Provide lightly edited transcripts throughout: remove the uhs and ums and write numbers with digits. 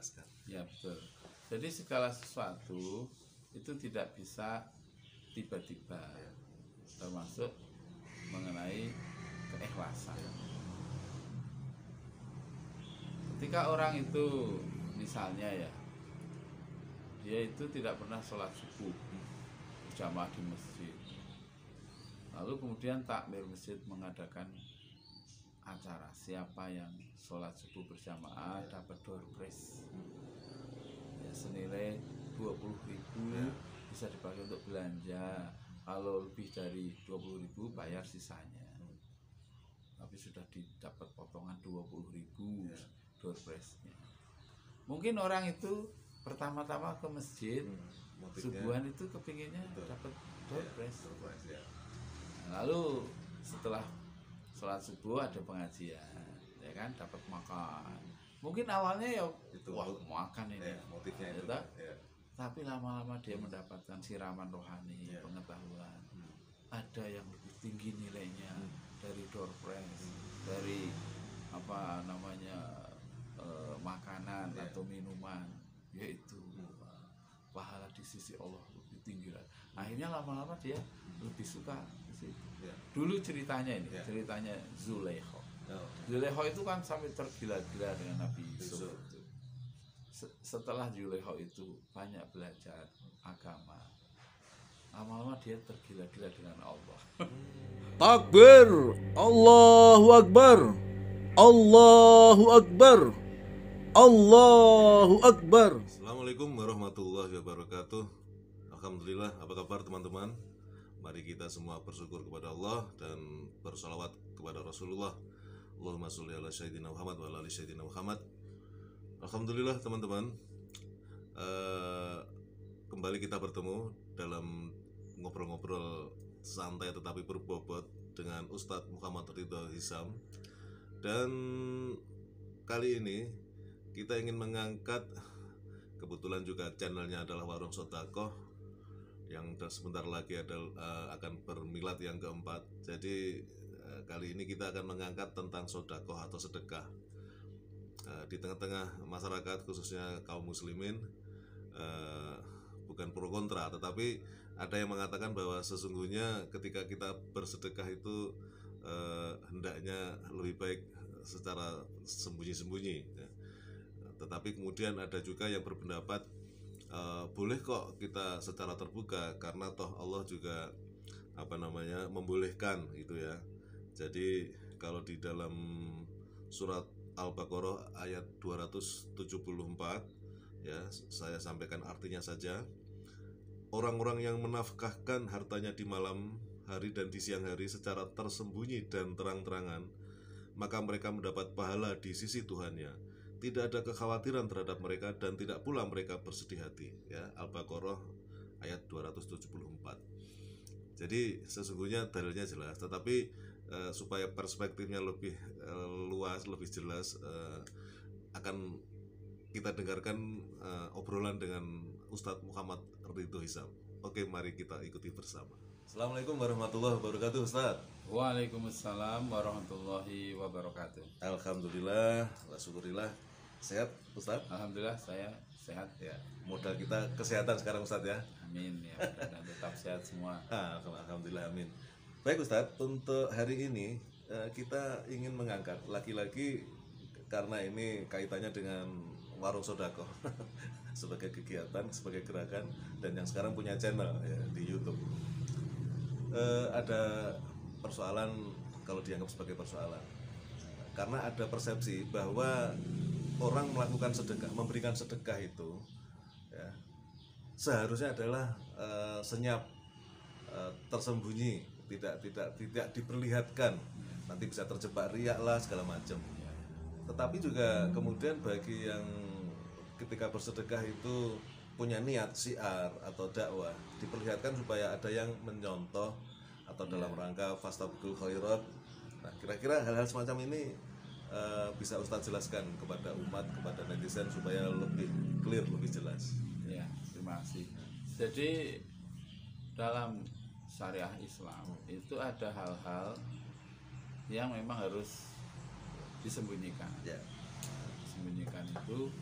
jelaskan. Ya betul. Jadi segala sesuatu itu tidak bisa tiba-tiba, termasuk mengenai keikhlasan. Ketika orang itu misalnya ya, dia itu tidak pernah sholat subuh berjamaah di masjid, lalu kemudian takmir masjid mengadakan acara, siapa yang sholat subuh berjamaah dapat door prize ya, senilai 20.000, bisa dipakai untuk belanja. Kalau lebih dari 20.000 bayar sisanya, tapi sudah didapat potongan 20.000 door prize-nya. Mungkin orang itu pertama-tama ke masjid subuhan itu kepinginnya dapat door prize. Lalu setelah sholat subuh ada pengajian, ya kan, dapat makan. Mungkin awalnya ya itu wah makan ini, motifnya itu. Tapi lama-lama dia mendapatkan siraman rohani, pengetahuan. Ada yang lebih tinggi nilainya dari door prize, dari apa namanya makanan atau minuman, yaitu pahala di sisi Allah lebih tinggi. Akhirnya lama-lama dia lebih suka ke situ. Dulu ceritanya ini, ceritanya Zulaikha. Zulaikha itu kan sampai tergila-gila dengan Nabi Yusuf. Setelah Zulaikha itu banyak belajar agama, lama-lama dia tergila-gila dengan Allah. Takbir, Allahu Akbar, Allahu Akbar, Allahu Akbar. Assalamualaikum warahmatullahi wabarakatuh. Alhamdulillah, apa kabar teman-teman? Mari kita semua bersyukur kepada Allah dan bersalawat kepada Rasulullah. Allahumma sholli ala sayyidina Muhammad wa ala ali sayyidina Muhammad. Alhamdulillah teman-teman, kembali kita bertemu dalam ngobrol-ngobrol santai tetapi berbobot dengan Ustadz Muhammad Ridho Hisam. Dan kali ini kita ingin mengangkat, kebetulan juga channelnya adalah Warung Sodakoh, yang sebentar lagi akan bermilad yang keempat. Jadi kali ini kita akan mengangkat tentang sodakoh atau sedekah. Di tengah-tengah masyarakat khususnya kaum muslimin, bukan pro kontra, tetapi ada yang mengatakan bahwa sesungguhnya ketika kita bersedekah itu hendaknya lebih baik secara sembunyi-sembunyi ya. Tetapi kemudian ada juga yang berpendapat boleh kok kita secara terbuka, karena toh Allah juga membolehkan gitu ya. Jadi kalau di dalam surat Al-Baqarah ayat 274 ya, saya sampaikan artinya saja. Orang-orang yang menafkahkan hartanya di malam hari dan di siang hari secara tersembunyi dan terang-terangan, maka mereka mendapat pahala di sisi Tuhannya. Tidak ada kekhawatiran terhadap mereka dan tidak pula mereka bersedih hati ya. Al-Baqarah ayat 274. Jadi sesungguhnya dalilnya jelas, tetapi supaya perspektifnya lebih luas, lebih jelas, akan kita dengarkan obrolan dengan Ustadz Muhammad Ridho Hisam. Oke, mari kita ikuti bersama. Assalamualaikum warahmatullahi wabarakatuh, Ustadz. Waalaikumsalam warahmatullahi wabarakatuh. Alhamdulillah, syukurillah. Sehat, Ustadz? Alhamdulillah saya sehat ya. Modal kita kesehatan sekarang, Ustadz ya. Amin ya, dan tetap sehat semua. Alhamdulillah, amin. Baik Ustadz, untuk hari ini kita ingin mengangkat lagi-lagi karena ini kaitannya dengan Warung Sodakoh sebagai kegiatan, sebagai gerakan, dan yang sekarang punya channel ya, di YouTube. Ada persoalan, kalau dianggap sebagai persoalan, karena ada persepsi bahwa orang melakukan sedekah, memberikan sedekah itu ya, seharusnya adalah senyap, tersembunyi, tidak diperlihatkan, nanti bisa terjebak riak lah segala macam. Tetapi juga kemudian bagi yang ketika bersedekah itu punya niat syiar atau dakwah, diperlihatkan supaya ada yang menyontoh atau dalam rangka fastabiqul khairat. Nah, kira-kira hal-hal semacam ini bisa Ustadz jelaskan kepada umat, kepada netizen supaya lebih clear, lebih jelas. Ya, terima kasih. Jadi dalam syariah Islam itu ada hal-hal yang memang harus disembunyikan. Disembunyikan itu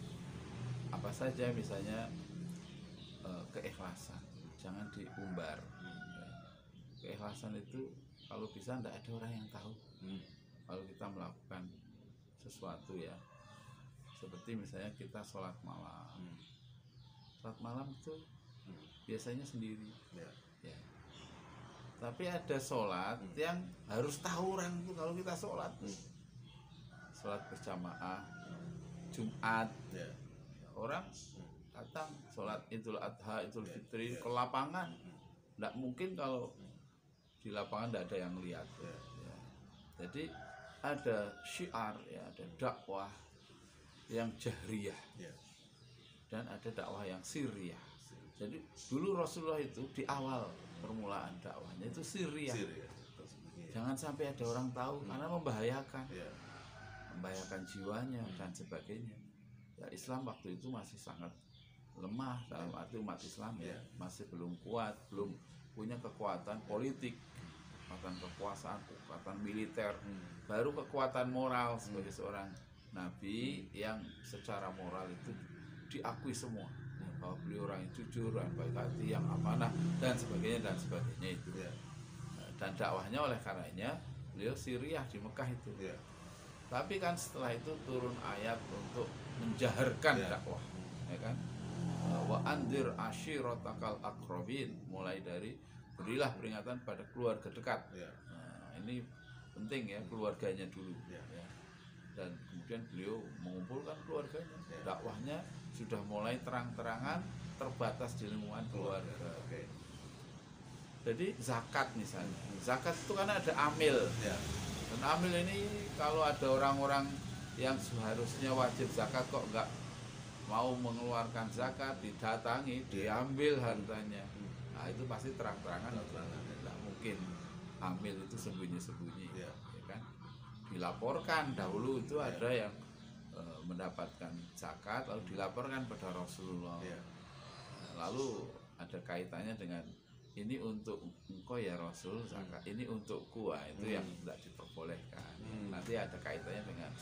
saja misalnya keikhlasan, jangan diumbar. Ya. Keikhlasan itu kalau bisa tidak ada orang yang tahu. Kalau kita melakukan sesuatu ya, seperti misalnya kita sholat malam. Sholat malam itu biasanya sendiri. Ya. Tapi ada sholat yang harus tahu orang itu kalau kita sholat. Sholat berjamaah, Jumat, orang datang sholat Idul Adha, Idul Fitri ke lapangan. Tidak mungkin kalau di lapangan tidak ada yang lihat. Ya. Jadi ada syiar, ya, ada dakwah yang jahriyah dan ada dakwah yang sirriyah. Jadi dulu Rasulullah itu di awal permulaan dakwahnya itu sirriyah. Jangan sampai ada orang tahu karena membahayakan. Membahayakan jiwanya dan sebagainya. Ya, Islam waktu itu masih sangat lemah dalam arti umat Islam ya masih belum kuat, belum punya kekuatan politik, kekuatan kekuasaan, kekuatan militer, baru kekuatan moral sebagai seorang nabi yang secara moral itu diakui semua bahwa beliau orang yang jujur, yang baik hati, yang amanah dan sebagainya itu. Dan dakwahnya oleh karenanya beliau Siriah di Mekah itu. Tapi kan setelah itu turun ayat untuk menjaharkan dakwah, ya kan? Wa andir ashiratakal aqrabin, mulai dari berilah peringatan pada keluarga dekat. Nah, ini penting ya, keluarganya dulu. Ya. Dan kemudian beliau mengumpulkan keluarganya. Dakwahnya sudah mulai terang-terangan, terbatas di lingkungan keluarga. Jadi zakat misalnya, zakat itu kan ada amil. Dan amil ini kalau ada orang-orang yang seharusnya wajib zakat kok enggak mau mengeluarkan zakat, didatangi, diambil hartanya. Nah, itu pasti terang-terangan. Tidak mungkin amil itu sembunyi-sembunyi, ya kan? Dilaporkan dahulu itu ada yang mendapatkan zakat lalu dilaporkan pada Rasulullah. Lalu ada kaitannya dengan ini untuk engkau ya Rasul zakat, ini untukku, itu yang tidak diperbolehkan. Nanti ada kaitannya dengan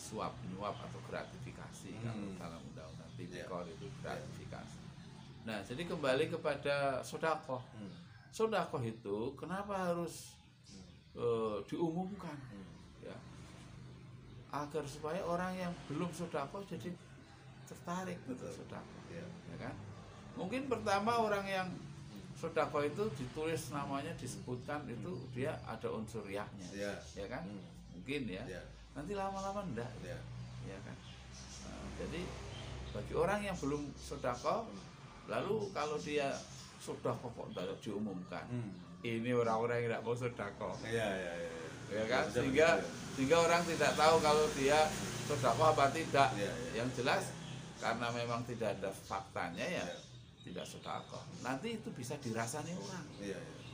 suap menyuap atau gratifikasi kalau dalam undang-undang tipikor itu gratifikasi. Nah, jadi kembali kepada sodakoh. Sodakoh itu kenapa harus diumumkan? Ya, agar supaya orang yang belum sodakoh jadi tertarik untuk sodakoh. Ya kan? Mungkin pertama orang yang sodakoh itu ditulis namanya, disebutkan itu dia ada unsur yahnya, ya kan? Mungkin ya. Nanti lama-lama enggak, ya kan? Nah, jadi bagi orang yang belum sodakoh, lalu kalau dia sodakoh kok tidak diumumkan, ini orang-orang yang tidak mau sodakoh, ya kan? Sehingga orang tidak tahu kalau dia sodakoh apa tidak. Yang jelas karena memang tidak ada faktanya ya. Tidak sodakoh. Nanti itu bisa dirasani orang.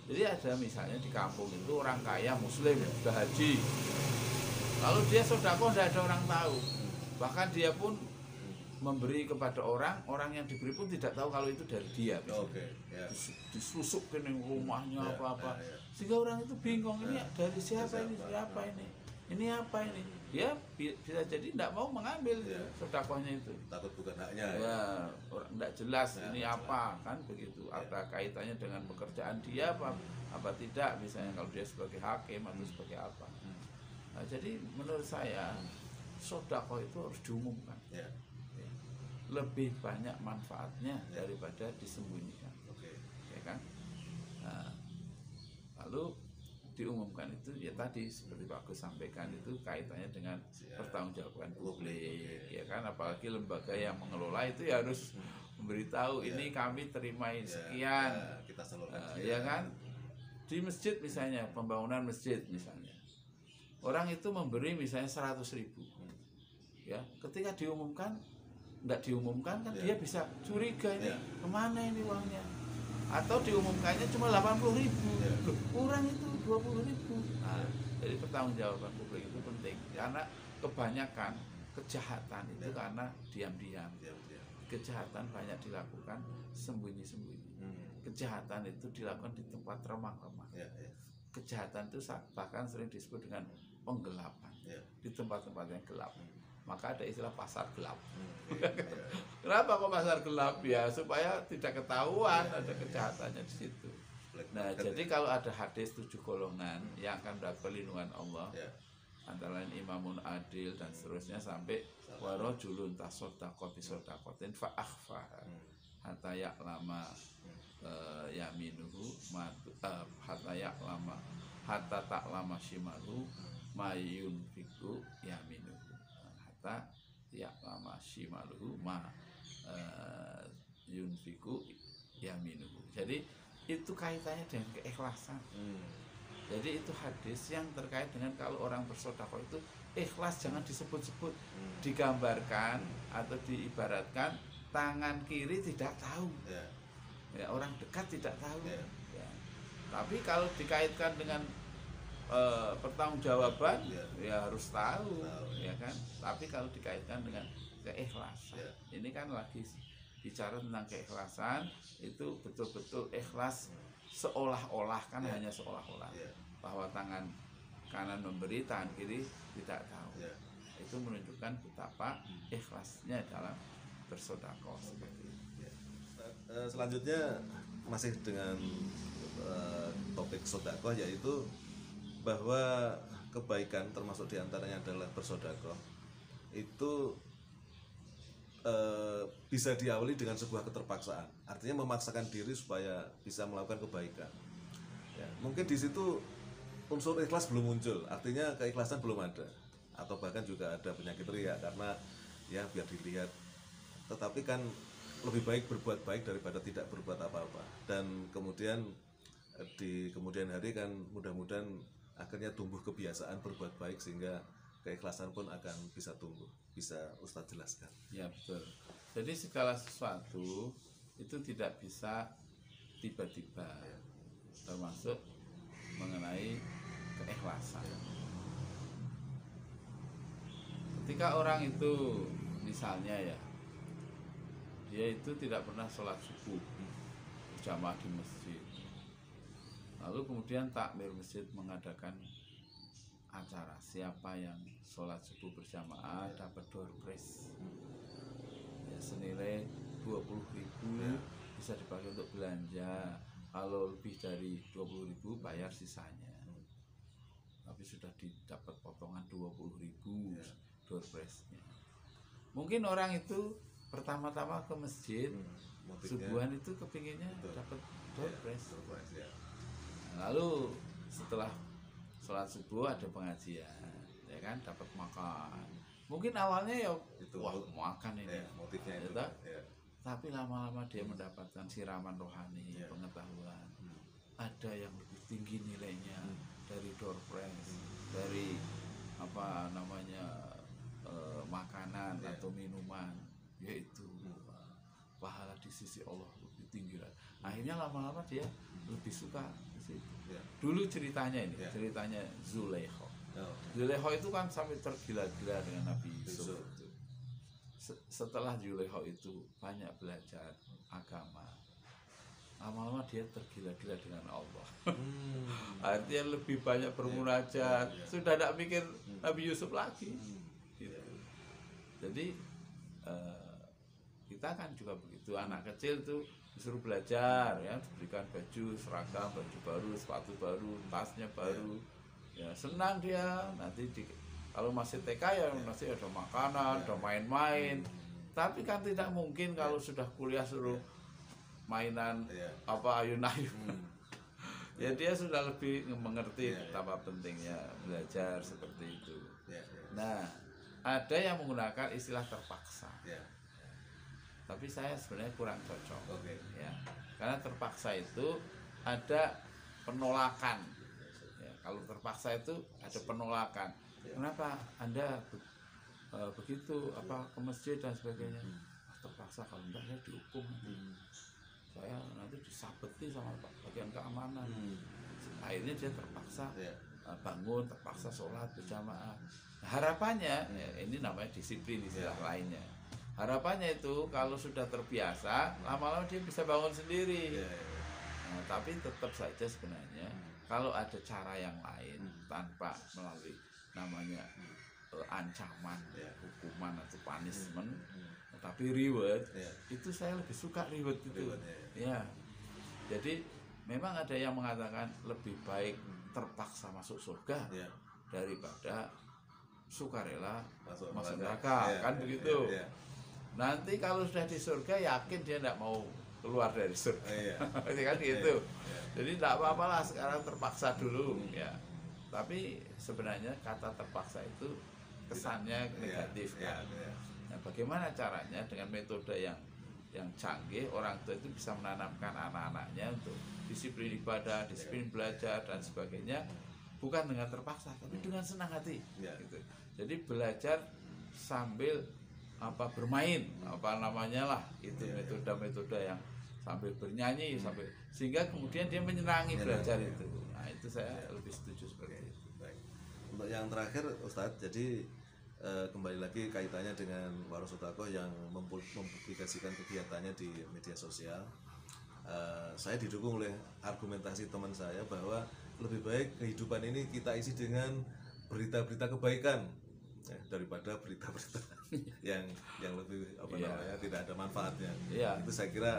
Jadi ada misalnya di kampung itu orang kaya muslim sudah haji, lalu dia sodakoh tidak ada orang tahu. Bahkan dia pun memberi kepada orang yang diberi pun tidak tahu kalau itu dari dia. Disusuk ke rumahnya apa-apa, sehingga orang itu bingung, ini dari siapa ini, siapa ini apa ini. Dia bisa jadi tidak mau mengambil sodakohnya itu, takut bukan haknya. Orang tidak jelas ini apa, kan begitu. Ada kaitannya dengan pekerjaan dia apa tidak, misalnya kalau dia sebagai hakim atau sebagai apa. Nah, jadi menurut saya sodakoh itu harus diumumkan. Lebih banyak manfaatnya daripada disembunyikan, ya kan? Nah, lalu diumumkan itu ya tadi seperti Pak Agus sampaikan, itu kaitannya dengan pertanggungjawaban publik, ya kan? Apalagi lembaga yang mengelola itu ya harus memberitahu ini kami terima sekian, kita ya kan? Di masjid misalnya, pembangunan masjid misalnya, orang itu memberi misalnya 100.000, ya, ketika diumumkan tidak diumumkan kan dia bisa curiga, ini kemana ini uangnya, atau diumumkannya cuma 80.000, kurang itu 20.000. Nah, jadi pertanggungjawaban publik itu penting karena kebanyakan kejahatan itu karena diam-diam. Kejahatan banyak dilakukan sembunyi-sembunyi. Kejahatan itu dilakukan di tempat remang-remang. Kejahatan itu bahkan sering disebut dengan penggelapan, di tempat-tempat yang gelap. Maka ada istilah pasar gelap. Kenapa kok pasar gelap? Ya supaya tidak ketahuan ada kejahatannya di situ. Black Nah, market, jadi kalau ada hadis 7 golongan yang akan mendapat perlindungan Allah, ya. antara lain imamun adil dan seterusnya sampai warajulun tasaddaqa bi sadaqatin fa akhfa hatta ya'lama yaminuhu hatta ya'lama hatta ta'lama shimalu mayun fiku yaminuhu hatta ya'lama shimaluhu yunfiku yaminuhu. Jadi itu kaitannya dengan keikhlasan. Jadi itu hadis yang terkait dengan kalau orang bersedekah itu ikhlas, jangan disebut-sebut, digambarkan atau diibaratkan tangan kiri tidak tahu, ya, orang dekat tidak tahu, ya. Tapi kalau dikaitkan dengan pertanggungjawaban, ya harus tahu, ya kan. Tapi kalau dikaitkan dengan keikhlasan, ini kan lagi bicara tentang keikhlasan, itu betul-betul ikhlas seolah-olah, kan hanya seolah-olah, bahwa tangan kanan memberi, tangan kiri tidak tahu. Itu menunjukkan betapa ikhlasnya dalam bersedekah seperti itu. Selanjutnya masih dengan topik sedekah, yaitu bahwa kebaikan termasuk diantaranya adalah bersedekah itu bisa diawali dengan sebuah keterpaksaan, artinya memaksakan diri supaya bisa melakukan kebaikan. Ya, mungkin di situ unsur ikhlas belum muncul, artinya keikhlasan belum ada, atau bahkan juga ada penyakit riya karena ya biar dilihat. Tetapi kan lebih baik berbuat baik daripada tidak berbuat apa-apa, dan kemudian di kemudian hari kan mudah-mudahan akhirnya tumbuh kebiasaan berbuat baik sehingga keikhlasan pun akan bisa tumbuh. Bisa Ustadz jelaskan? Ya, betul. Jadi segala sesuatu itu tidak bisa tiba-tiba, termasuk mengenai keikhlasan. Ketika orang itu misalnya ya, dia itu tidak pernah sholat subuh berjamaah di masjid, lalu kemudian takmir masjid mengadakan acara, siapa yang sholat subuh berjamaah dapat door prize, ya, senilai 20.000, bisa dipakai untuk belanja. Kalau lebih dari 20.000 bayar sisanya, tapi sudah didapat potongan 20.000 door prize-nya. Mungkin orang itu pertama-tama ke masjid subuhan itu kepinginnya dapat door prize. Lalu setelah sholat subuh ada pengajian, ya kan, dapat makan. Mungkin awalnya ya itu, wah makan ini, motifnya itu, tapi lama-lama dia mendapatkan siraman rohani, pengetahuan. Ada yang lebih tinggi nilainya dari door prize, dari apa namanya makanan atau minuman, yaitu pahala di sisi Allah lebih tinggi. Akhirnya lama-lama dia lebih suka ke situ. Dulu ceritanya ini, ceritanya Zulaikha. Zulaikha itu kan sampai tergila-gila dengan Nabi Yusuf. Setelah Zulaikha itu banyak belajar agama, lama-lama dia tergila-gila dengan Allah. Artinya lebih banyak bermunajat, sudah tidak mikir Nabi Yusuf lagi. Gitu. Jadi kita kan juga begitu, anak kecil tuh disuruh belajar, ya, diberikan baju seragam, baju baru, sepatu baru, tasnya baru, ya senang dia. Nanti kalau masih TK ya masih ada makanan, ada main-main. Tapi kan tidak mungkin kalau sudah kuliah suruh mainan apa ayun-ayun. Ya dia sudah lebih mengerti betapa pentingnya belajar seperti itu. Nah, ada yang menggunakan istilah terpaksa. Tapi saya sebenarnya kurang cocok, ya, karena terpaksa itu ada penolakan. Ya, kalau terpaksa itu ada penolakan. Kenapa Anda begitu ke masjid dan sebagainya? Terpaksa, kalau enggak saya dihukum. Saya nanti disabeti sama bagian keamanan. Akhirnya dia terpaksa bangun, terpaksa sholat berjamaah. Nah, harapannya, ya, ini namanya disiplin istilah lainnya. Harapannya itu kalau sudah terbiasa, lama-lama dia bisa bangun sendiri. Nah, tapi tetap saja sebenarnya kalau ada cara yang lain tanpa melalui namanya ancaman, hukuman atau punishment, tapi reward Ya. itu saya lebih suka reward itu. Reward, Ya. Jadi memang ada yang mengatakan lebih baik terpaksa masuk surga Ya. daripada sukarela Masuk masuk neraka. neraka, Ya, kan ya, begitu. ya, ya. Nanti kalau sudah di surga yakin dia tidak mau keluar dari surga. Iya. Kan gitu. Iya. Jadi tidak apa-apa lah sekarang terpaksa dulu ya. Tapi sebenarnya kata terpaksa itu kesannya negatif Iya, kan. iya. Nah, bagaimana caranya dengan metode yang canggih, orang tua itu bisa menanamkan anak-anaknya untuk disiplin ibadah, disiplin belajar dan sebagainya, bukan dengan terpaksa, tapi dengan senang hati. Iya. Gitu. Jadi belajar sambil bermain, apa namanya lah, itu metode-metode yang sambil bernyanyi, sambil sehingga kemudian dia menyenangi belajar itu. Nah, itu saya lebih setuju seperti itu. Baik. Untuk yang terakhir Ustadz, jadi kembali lagi kaitannya dengan Warung Sodaqoh yang mempublikasikan kegiatannya di media sosial. Saya didukung oleh argumentasi teman saya bahwa lebih baik kehidupan ini kita isi dengan berita-berita kebaikan ya, daripada berita-berita yang lebih namanya tidak ada manfaatnya. Iya. Itu saya kira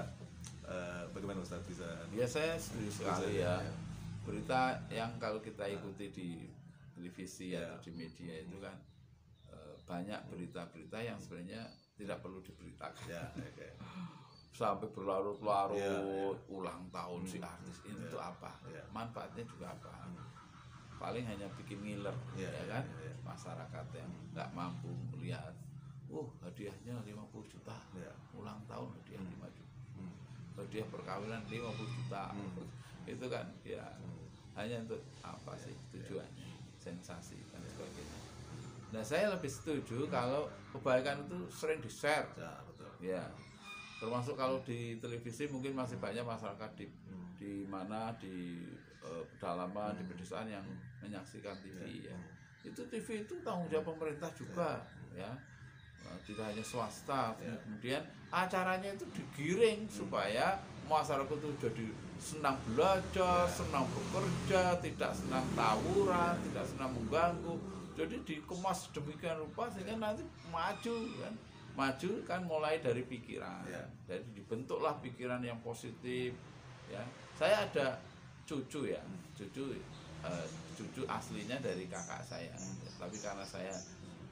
bagaimana Ustadz bisa? Ya saya setuju sekali ya. Berita yang kalau kita ikuti di televisi atau di media itu kan banyak berita-berita yang sebenarnya tidak perlu diberitakan. Ya, oke. Sampai berlarut-larut Ya. ulang tahun si artis ini Ya. itu apa? Ya. Manfaatnya juga apa? Paling hanya bikin ngiler, Ya, ya ya, kan? ya, ya. Masyarakat yang nggak mampu melihat, hadiahnya 50 juta, Ya. ulang tahun hadiah 5 juta, Hmm. hadiah perkawinan 50 juta, itu kan ya hanya untuk apa sih tujuannya, sensasi dan sebagainya. Nah saya lebih setuju kalau kebaikan itu sering di-share, Ya, betul. ya. Termasuk kalau di televisi mungkin masih banyak masyarakat di mana di pedalaman, di pedesaan yang menyaksikan TV ya. Itu TV itu tanggung jawab pemerintah juga ya. Nah, tidak hanya swasta. Kemudian acaranya itu digiring supaya masyarakat itu jadi senang belajar, senang bekerja, tidak senang tawuran, tidak senang mengganggu. Jadi dikemas demikian rupa sehingga nanti maju kan mulai dari pikiran. Ya. Jadi dibentuklah pikiran yang positif ya. Saya ada cucu ya, cucu aslinya dari kakak saya, tapi karena saya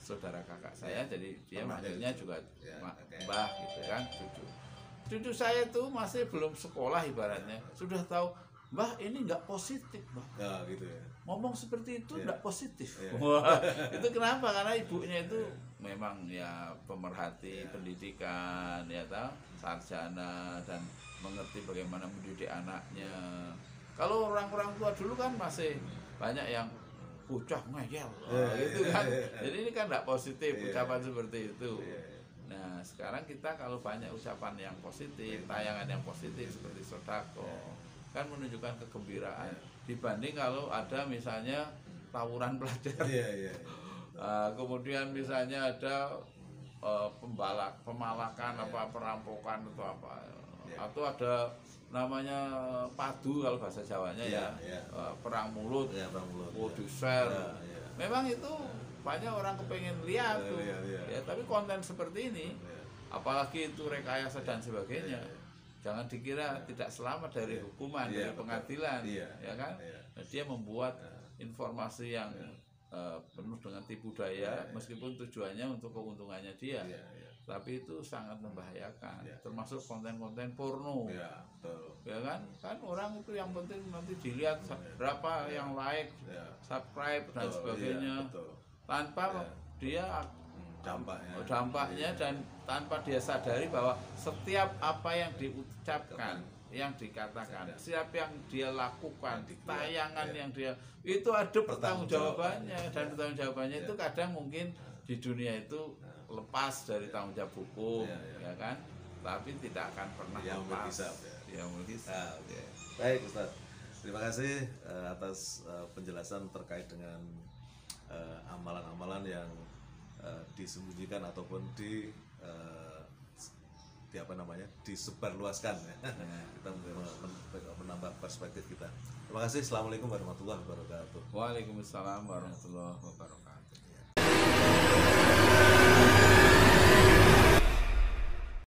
saudara kakak saya jadi dia manggilnya juga mbah gitu kan, cucu saya tuh masih belum sekolah ibaratnya sudah tahu mbah ini nggak positif mbah, Ya, gitu ya. ngomong seperti itu nggak positif. Ya. Wah, itu kenapa? Karena ibunya itu memang ya pemerhati pendidikan ya tahu, sarjana dan mengerti bagaimana mendidik anaknya. Kalau orang-orang tua dulu kan masih banyak yang bocah ngeyel gitu kan. Jadi ini kan nggak positif ucapan seperti itu. Nah sekarang kita kalau banyak ucapan yang positif, tayangan yang positif seperti Sodaqoh kan menunjukkan kegembiraan dibanding kalau ada misalnya tawuran pelajar. Iya. Kemudian misalnya ada pemalakan apa perampokan atau apa, atau ada namanya padu kalau bahasa Jawanya perang mulut, Perang mulut. produser. Ya. Memang itu banyak orang kepengen lihat tuh. Iya. Ya, tapi konten seperti ini, apalagi itu rekayasa dan sebagainya, jangan dikira tidak selamat dari hukuman, dari pengadilan, ya kan? Nah, dia membuat informasi yang penuh dengan tipu daya, meskipun tujuannya untuk keuntungannya dia. Tapi itu sangat membahayakan, termasuk konten-konten porno. Ya kan orang itu yang penting nanti dilihat berapa yang like, subscribe dan sebagainya, tanpa dia dampaknya dan tanpa dia sadari bahwa setiap apa yang diucapkan, yang dikatakan, setiap yang dia lakukan, tayangan yang dia itu ada pertanggungjawabannya, dan pertanggungjawabannya itu kadang mungkin di dunia itu lepas dari tanggung jawab hukum, ya kan? Tapi tidak akan pernah lepas. Baik Ustaz, terima kasih atas penjelasan terkait dengan amalan-amalan yang disembunyikan ataupun disebarluaskan ya. Kita menambah perspektif kita. Terima kasih. Assalamualaikum warahmatullahi wabarakatuh. Waalaikumsalam warahmatullahi wabarakatuh.